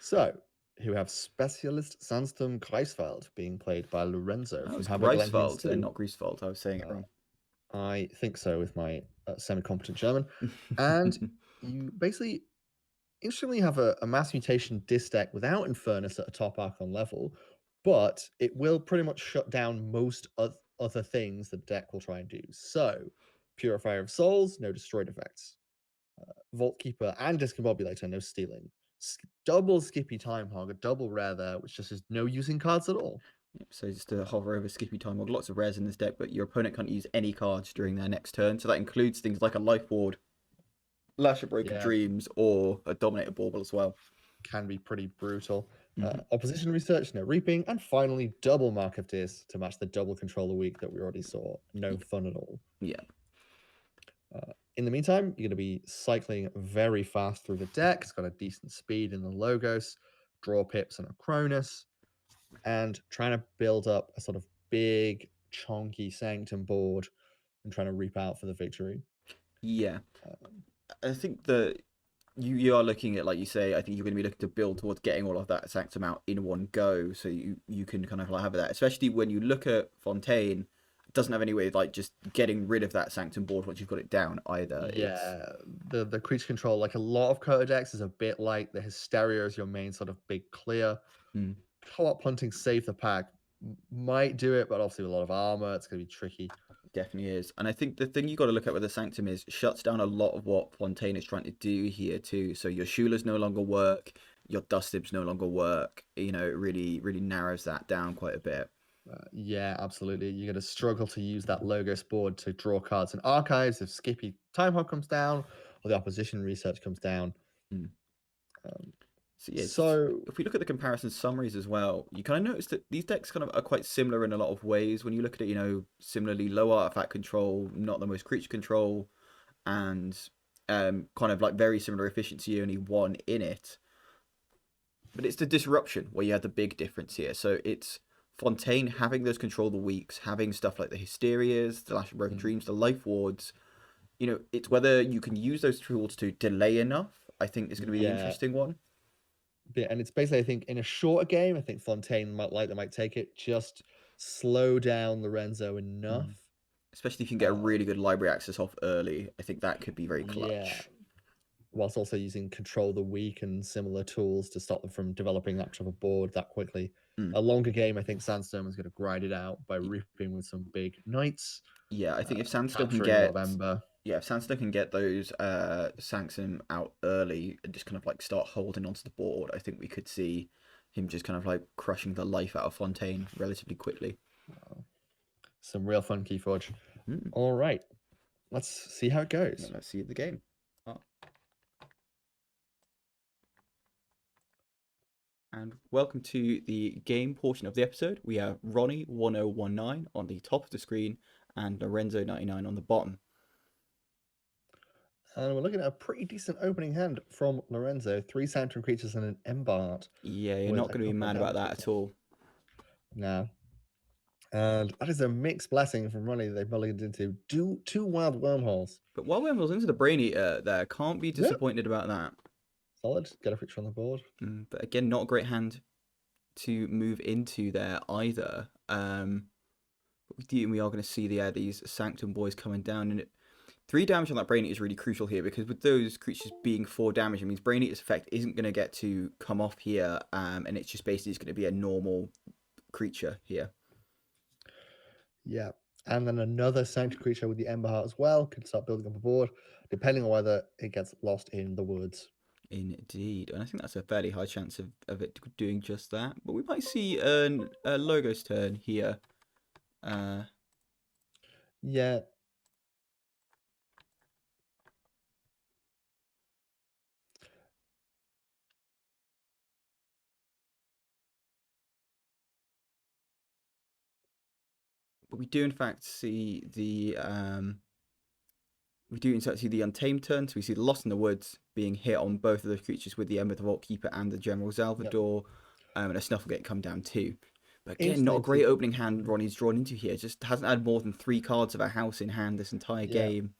So, who have Specialist Sandstorm Greifswald being played by Lorenzo That from was Hamburg Atlanteans Greifswald and 2. not Greifswald. I was saying it Uh, wrong. I think so with my semi-competent German. And you basically instantly have a mass mutation disc deck without Infernus at a top Archon level, but it will pretty much shut down most other things the deck will try and do. So, Purifier of Souls, no destroyed effects. Vault Keeper and Discombobulator, no stealing. Double Skippy Time Hog, a double rare there, which just is no using cards at all. Yep, so just to hover over Skippy Time Log, lots of rares in this deck, but your opponent can't use any cards during their next turn. So that includes things like a Life Ward, Lash of Broken Yeah, Dreams, or a Dominator Bauble as well. can be pretty brutal. Mm-hmm. Opposition Research, no Reaping, and finally double Mark of Dis to match the double Controller week that we already saw. No fun at all. Yeah. In the meantime, you're going to be cycling very fast through the deck. It's got a decent speed in the Logos, draw pips and a Cronus, and trying to build up a sort of big, chunky Sanctum board and trying to reap out for the victory. Yeah. I think that you are looking at, like you say, I think you're going to be looking to build towards getting all of that Sanctum out in one go, so you can kind of like have that, especially when you look at Fontaine. Doesn't have any way of like just getting rid of that Sanctum board once you've got it down either. Yeah, the creature control, like a lot of KOTE decks, is a bit like the Hysteria is your main sort of big clear. Co-op hunting save the pack might do it, but obviously with a lot of armor, it's going to be tricky. Definitely is. And I think the thing you got to look at with the Sanctum is shuts down a lot of what Fontaine is trying to do here too. So your Shulas no longer work, your Dustibs no longer work. You know, it really narrows that down quite a bit. Yeah, absolutely. You're going to struggle to use that Logos board to draw cards in archives if Skippy Time Hog comes down or the opposition research comes down. So yeah, So if we look at the comparison summaries as well, you kind of notice that these decks kind of are quite similar in a lot of ways. When you look at it, you know, similarly low artifact control, not the most creature control, and kind of like very similar efficiency, only one in it. But it's the disruption where you had the big difference here. So it's Fontaine having those control the weaks, having stuff like the Hysterias, the Lash of Broken Dreams, the Life Wards. You know, it's whether you can use those tools to delay enough. I think is going to be the interesting one. Yeah, and it's basically, I think, in a shorter game, I think Fontaine might take it. Just slow down Lorenzo enough. Especially if you can get a really good library access off early. I think that could be very clutch. Yeah. Whilst also using Control the Weak and similar tools to stop them from developing that much of a board that quickly. A longer game, I think Sandstorm is going to grind it out by reaping with some big knights. Yeah, I think if Sandstorm can capturing a lot get of Ember. yeah, if Sandstorm can get those Sanctum out early and just kind of like start holding onto the board, I think we could see him just kind of like crushing the life out of Fontaine relatively quickly. Some real fun Keyforge. All right, let's see how it goes. Yeah, let's see the game. And welcome to the game portion of the episode. We have Ronnie1019 on the top of the screen and Lorenzo99 on the bottom. And we're looking at a pretty decent opening hand from Lorenzo. 3 Sanctum creatures and an Ember Heart. Yeah, you're not going to be mad about that at all. No. And that is a mixed blessing from Ronnie they've mulliganed into 2 Wild Wormholes. But Wild Wormholes into the Brain Eater there. Can't be disappointed about that. Solid. Get a picture on the board. But again, not a great hand to move into there either. But we are going to see these Sanctum boys coming down. And 3 damage on that Brain Eater is really crucial here, because with those creatures being 4 damage, it means Brain Eater's effect isn't going to get to come off here. And it's just basically going to be a normal creature here. Yeah. And then another Sanctum creature with the Ember Heart as well could start building up a board, depending on whether it gets lost in the woods. Indeed, and I think that's a fairly high chance of it doing just that. But we might see a Logos turn here. Yeah. But we do in fact see the Untamed turn. So we see the Lost in the Woods being hit on both of those creatures with the Ember, the Vault Keeper, and the General Salvador. And a Snufflegate come down too. But again, not a great opening hand Ronnie's drawn into here. Just hasn't had more than 3 cards of a house in hand this entire game.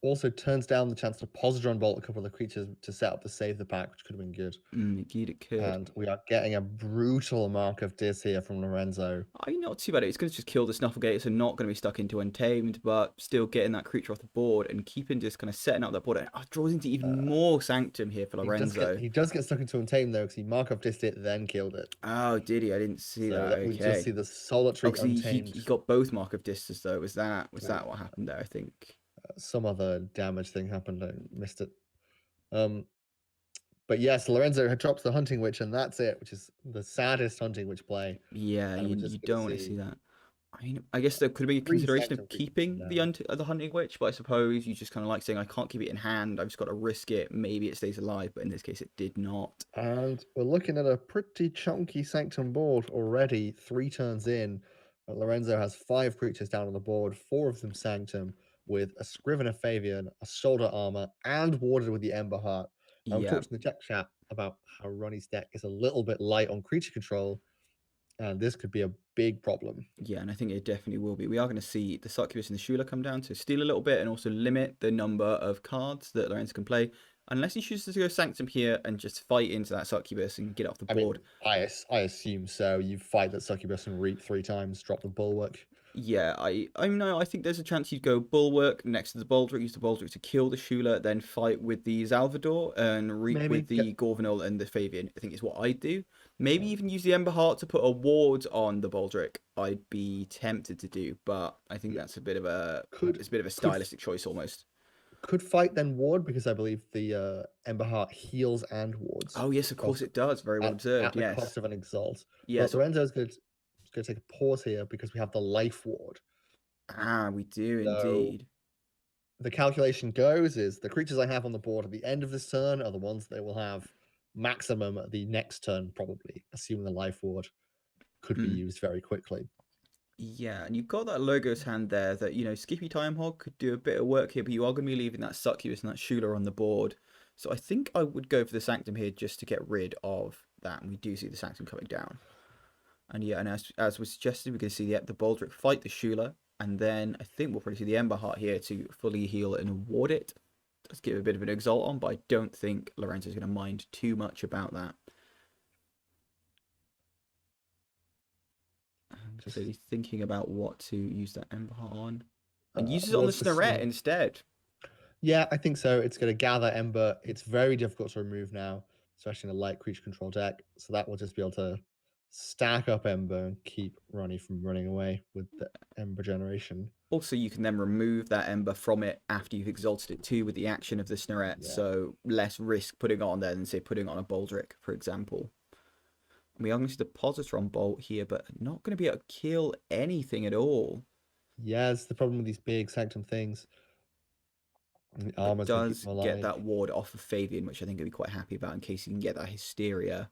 also turns down the chance to Positron Bolt a couple of the creatures to set up the save the pack, which could have been good. Indeed, it could. And we are getting a brutal Mark of Dis here from Lorenzo. I mean, not too bad. It's going to just kill the Snufflegate, so not going to be stuck into Untamed, but still getting that creature off the board and keeping just kind of setting up that board. And draws into even more Sanctum here for Lorenzo. He does get stuck into Untamed though, because he Mark of Dis it, then killed it. Oh, did he? I didn't see that. Okay. We just see the solitary Untamed. He got both Mark of Distas though. Was that what happened there? I think some other damage thing happened. I missed it. But yes, Lorenzo drops the Hunting Witch, and that's it, which is the saddest Hunting Witch play. Yeah, you don't want to see that. I mean, I guess there could be a consideration of keeping the Hunting Witch, but I suppose you just kind of like saying, I can't keep it in hand, I've just got to risk it, maybe it stays alive, but in this case it did not. And we're looking at a pretty chunky Sanctum board already, 3 turns in. Lorenzo has 5 creatures down on the board, 4 of them Sanctum, with a Scrivener Fabian, a Shoulder Armor, and warded with the Ember Heart. Now, we talked in the deck chat about how Ronnie's deck is a little bit light on creature control, and this could be a big problem. Yeah, and I think it definitely will be. We are going to see the Succubus and the Shula come down to steal a little bit and also limit the number of cards that Lorenzo can play, unless he chooses to go Sanctum here and just fight into that Succubus and get off the board. I assume so. You fight that Succubus and reap 3 times, drop the Bulwark. Yeah, I think there's a chance you'd go Bulwark next to the Baldric, use the Baldric to kill the Shula, then fight with the Zalvador and reap with the Gorvanol and the Fabian, I think is what I'd do. Maybe even use the Ember Heart to put a ward on the Baldric. I'd be tempted to do, but I think that's a bit of a stylistic choice almost. Could fight then ward, because I believe the Ember Heart heals and wards. Oh yes, of course it does. Very well observed. At the cost of an Exalt. Yes. But Lorenzo's going to take a pause here because we have the Life Ward. We do indeed. The calculation goes is the creatures I have on the board at the end of this turn are the ones they will have maximum at the next turn, probably, assuming the Life Ward could be used very quickly. Yeah, and you've got that Logos hand there that, Skippy Time Hog could do a bit of work here, but you are going to be leaving that Succubus and that Shula on the board. So I think I would go for the Sanctum here just to get rid of that, and we do see the Sanctum coming down. And yeah, and as was suggested, we're going to see the Baldric fight the Shula, and then I think we'll probably see the Ember Heart here to fully heal and ward it. Let's give a bit of an Exalt on, but I don't think Lorenzo's going to mind too much about that. I'm just thinking about what to use that Ember Heart on. And uses it on the Snarette instead. Yeah, I think so. It's going to gather Ember. It's very difficult to remove now, especially in a light creature control deck. So that will just be able to stack up Ember and keep Ronnie from running away with the Ember generation. Also, you can then remove that Ember from it after you've exalted it too with the action of the Snarette. Yeah. So less risk putting it on there than, say, putting on a Baldric, for example. We are going to see the Positron Bolt here, but not going to be able to kill anything at all. Yeah, it's the problem with these big Sanctum things. The armor does get that ward off of Fabian, which I think he'll be quite happy about in case he can get that Hysteria.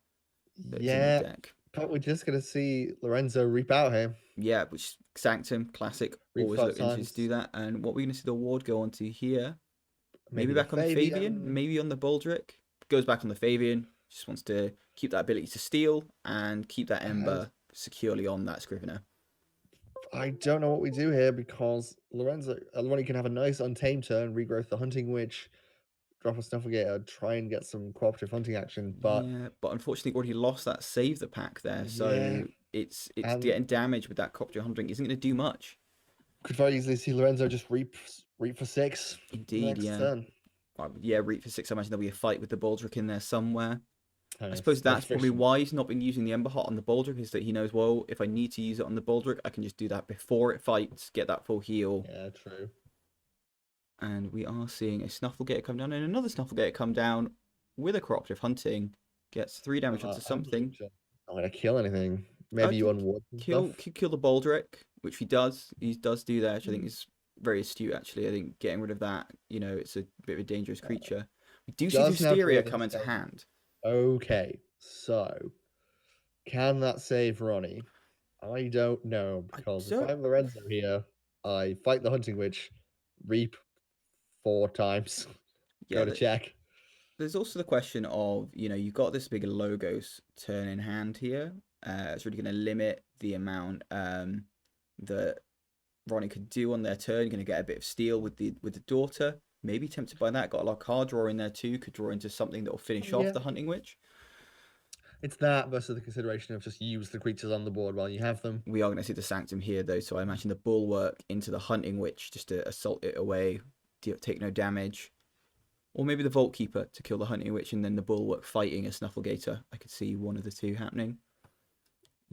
Yeah, deck. But we're just going to see Lorenzo reap out here. Yeah, which Sanctum, classic, always look interested to do that. And what we're going to see the ward go onto here. Maybe back on the Fabian, maybe on the Baldric. Goes back on the Fabian. Just wants to keep that ability to steal and keep that Ember securely on that Scrivener. I don't know what we do here because Ronnie can have a nice Untamed turn, regrowth the Hunting Witch, drop a Snufflegator, try and get some cooperative hunting action. But unfortunately, already lost that save the pack there, so it's getting damage with that cooperative hunting isn't going to do much. Could very easily see Lorenzo just reap for 6. Indeed, turn. Reap for 6. I imagine there'll be a fight with the Baldric in there somewhere. I suppose that's probably why he's not been using the Ember Heart on the Baldric, is that he knows, well, if I need to use it on the Baldric, I can just do that before it fights, get that full heal. Yeah, true. And we are seeing a Snufflegator come down and another Snufflegator come down with a cooperative hunting. Gets 3 damage onto something. Not going to kill anything. Maybe you unward kill the Baldric, which he does. He does do that, which I think is very astute, actually. I think getting rid of that, it's a bit of a dangerous creature. We do see Hysteria come into hand. Okay, so can that save Ronnie? I don't know, because if I'm Lorenzo here, I fight the Hunting Witch, reap 4 times, go to check. There's also the question of, you've got this big Logos turn in hand here. It's really going to limit the amount that Ronnie could do on their turn. You're going to get a bit of steal with the daughter. Maybe tempted by that. Got a lot of card draw in there too. Could draw into something that will finish off Yeah, the Hunting Witch. it's that versus the consideration of just use the creatures on the board while you have them. We are going to see the Sanctum here, though, so I imagine the Bulwark into the Hunting Witch just to assault it away, take no damage. Or maybe the Vault Keeper to kill the Hunting Witch and then the Bulwark fighting a Snufflegator. I could see one of the two happening.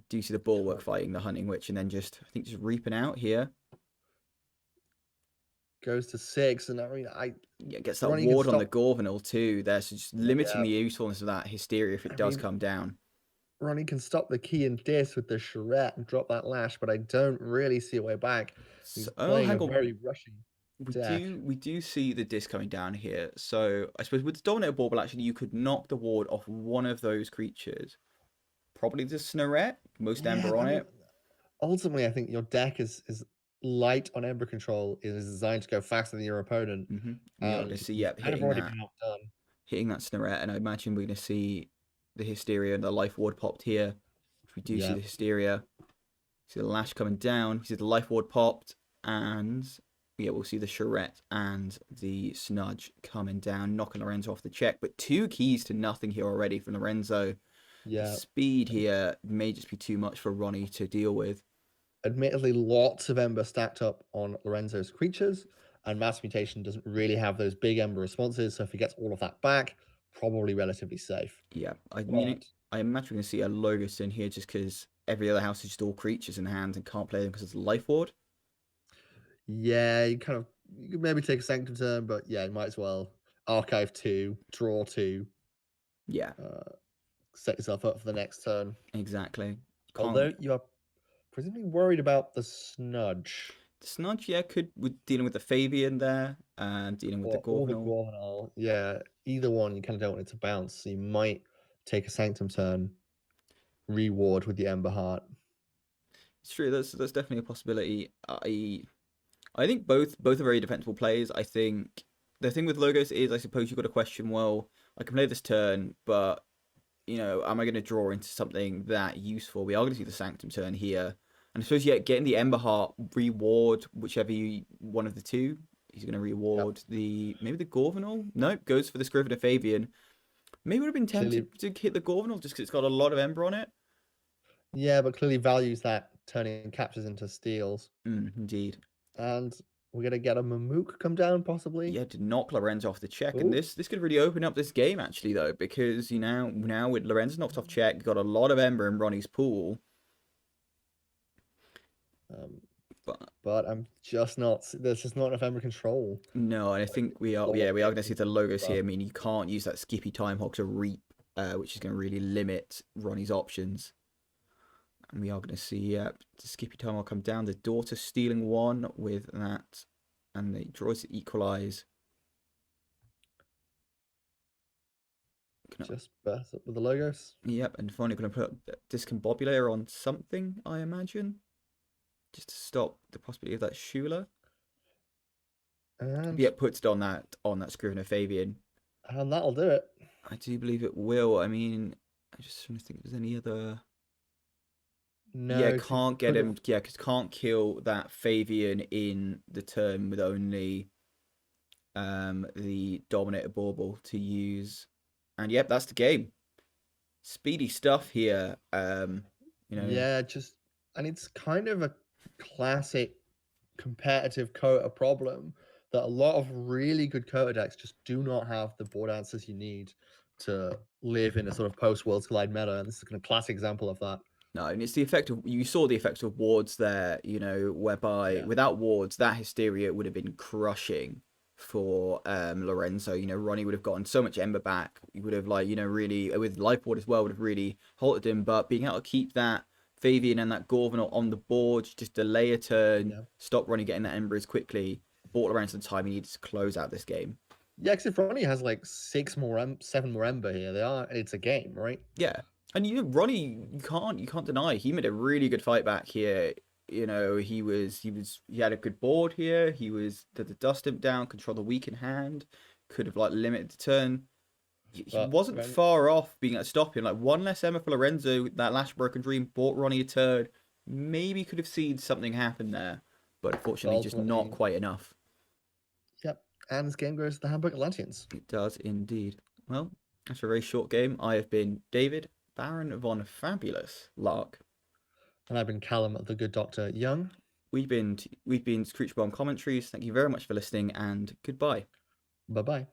Do you see the Bulwark fighting the Hunting Witch and then just, I think, just reaping out here? Goes to 6, and I mean, Yeah, gets that Ronnie ward can on the stop. Gorvenal too. There, so just limiting Yeah, the usefulness of that Hysteria if it I does mean, come down. Ronnie can stop the key and dis with the charrette and drop that lash, but I don't really see a way back. He's So, oh, playing a hang on. very rushy deck. We do see the disc coming down here. So I suppose with the Dominator Bauble, actually, you could knock the ward off one of those creatures. Probably the Snorret, most Yeah, Ember I on mean, it. ultimately, I think your deck is light on Ember control. It is designed to go faster than your opponent, We are going to and see, you've yep, kind of already been outdone. hitting that Snorret, and I imagine we're going to see the Hysteria and the Life Ward popped here. If we do see Yeah, the Hysteria, see the Lash coming down, we see the Life Ward popped, and yeah, we'll see the Charrette and the Snudge coming down, knocking Lorenzo off the check. But 2 keys to nothing here already from Lorenzo. The yeah. speed here may just be too much for Ronnie to deal with. Admittedly, lots of Ember stacked up on Lorenzo's creatures, and Mass Mutation doesn't really have those big Ember responses, so if he gets all of that back, probably relatively safe. Yeah, I But mean, I imagine we're going to see a Logos in here just because every other house is just all creatures in hand and can't play them because it's a Life Ward. yeah, you could maybe take a Sanctum turn, but yeah, you might as well archive 2, draw 2, Yeah, set yourself up for the next turn. exactly. Although you are presumably worried about the Snudge. The Snudge, yeah, with dealing with the Fabian there and dealing with the Or the Gorvenal. Gorvenal. Yeah, either one, you kind of don't want it to bounce, so you might take a Sanctum turn, reward with the Ember Heart. It's true. That's definitely a possibility. I think both are very defensible plays. I think the thing with Logos is, I suppose you've got to question. Well, I can play this turn, but you know, am I going to draw into something that useful? We are going to see the Sanctum turn here, and I suppose yeah, getting the Ember Heart reward whichever one of the two. He's going to reward maybe the Gorvenal. Nope, goes for the Scrivener Fabian. Maybe would have been tempted to hit the Gorvenal just because it's got a lot of Ember on it. Yeah, but clearly values that turning captures into steals. Indeed. And we're going to get a Mamook come down, possibly. Yeah, to knock Lorenzo off the check. Ooh. And this could really open up this game, actually, though, because now with Lorenzo knocked off check, got a lot of Ember in Ronnie's pool. But I'm just not. There's just not enough Ember control. No, and I think we are going to see the Logos here. I mean, you can't use that Skippy Timehawk to reap, which is going to really limit Ronnie's options. And we are going to see the Skippy Timehawk come down. The Daughter stealing 1 with that, and the draws to equalize. Just burst up with the Logos. Yep, and finally going to put Discombobulator on something, I imagine. Just to stop the possibility of that Shula. And yeah, puts it on that Scrivener Fabian. And that'll do it. I do believe it will. I mean, I just trying to think if there's any other. No. Yeah, can't get him. Yeah, because can't kill that Fabian in the turn with only the Dominator Bauble to use. And yep, that's the game. Speedy stuff here. You know. Yeah, and it's kind of a classic competitive KOTE problem that a lot of really good KOTE decks just do not have the board answers you need to live in a sort of post-Worlds Collide meta, and this is a classic example of that. No, and it's the effect of, you saw the effects of wards there, you know, whereby without wards, that Hysteria would have been crushing for Lorenzo. You know, Ronnie would have gotten so much Ember back. He would have, like, you know, really, with Life Ward as well, would have really halted him. But being able to keep that Fabian and that Gorvenal on the board, just delay a turn, stop Ronnie getting that Ember as quickly, bought Lorenzo the time he needed to close out this game. Yeah, because if Ronnie has like 7 more Ember here, it's a game, right? Yeah. And you know, Ronnie, you can't deny he made a really good fight back here. You know, he had a good board here. He did the dust imp down, control the weakened hand, could have like limited the turn. He wasn't far off being able to stop him. Like 1 less Emma for Lorenzo, that last Broken Dream bought Ronnie a turn. Maybe could have seen something happen there, but unfortunately just not quite enough. Yep. And this game goes to the Hamburg Atlanteans. It does indeed. Well, that's a very short game. I have been David, Baron von Fabulous Lark. And I've been Callum, the good Dr. Young. We've been Screech Bomb Commentaries. Thank you very much for listening, and goodbye. Bye-bye.